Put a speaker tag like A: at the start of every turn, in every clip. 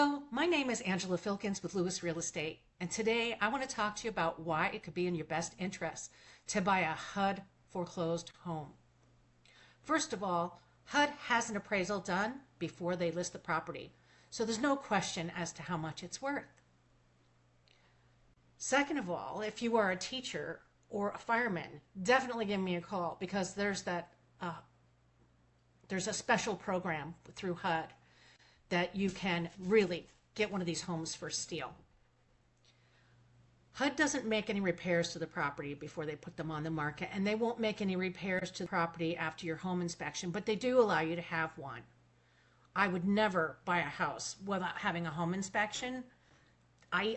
A: Hello, my name is Angela Filkins with Lewis Real Estate, and today I want to talk to you about why it could be in your best interest to buy a HUD foreclosed home. First of all, HUD has an appraisal done before they list the property, so there's no question as to how much it's worth. Second of all, if you are a teacher or a fireman, definitely give me a call because there's a special program through HUD that you can really get one of these homes for steal. HUD doesn't make any repairs to the property before they put them on the market, and they won't make any repairs to the property after your home inspection, but they do allow you to have one. I would never buy a house without having a home inspection. I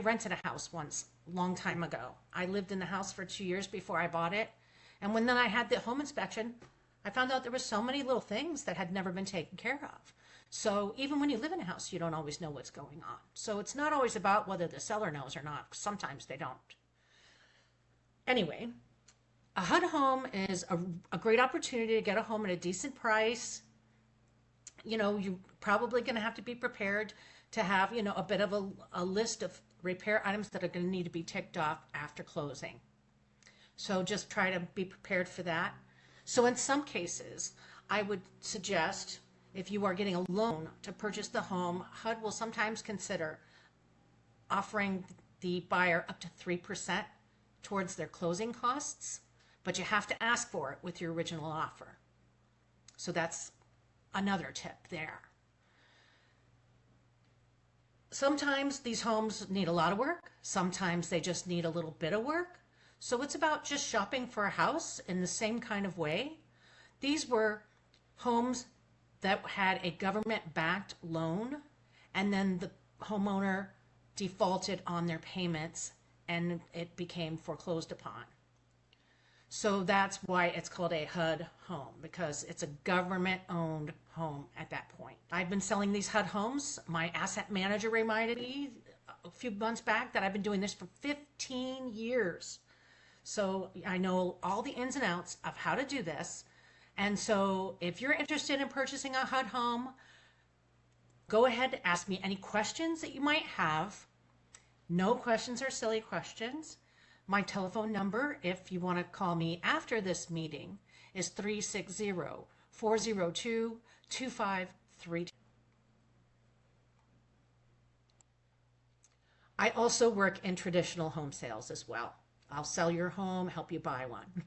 A: rented a house once, a long time ago. I lived in the house for 2 years before I bought it, and when then I had the home inspection, I found out there were so many little things that had never been taken care of. So even when you live in a house, you don't always know what's going on. So it's not always about whether the seller knows or not. Sometimes they don't. Anyway, a HUD home is a great opportunity to get a home at a decent price. You know, you're probably going to have to be prepared to have, a bit of a list of repair items that are going to need to be ticked off after closing. So just try to be prepared for that. So in some cases, I would suggest if you are getting a loan to purchase the home, HUD will sometimes consider offering the buyer up to 3% towards their closing costs, but you have to ask for it with your original offer. So that's another tip there. Sometimes these homes need a lot of work. Sometimes they just need a little bit of work. So it's about just shopping for a house in the same kind of way. These were homes that had a government-backed loan, and then the homeowner defaulted on their payments and it became foreclosed upon. So that's why it's called a HUD home, because it's a government-owned home at that point. I've been selling these HUD homes. My asset manager reminded me a few months back that I've been doing this for 15 years. So I know all the ins and outs of how to do this. And so if you're interested in purchasing a HUD home, go ahead and ask me any questions that you might have. No questions are silly questions. My telephone number, if you want to call me after this meeting, is 360-402-2532. I also work in traditional home sales as well. I'll sell your home, help you buy one.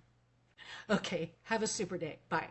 A: Okay, have a super day. Bye.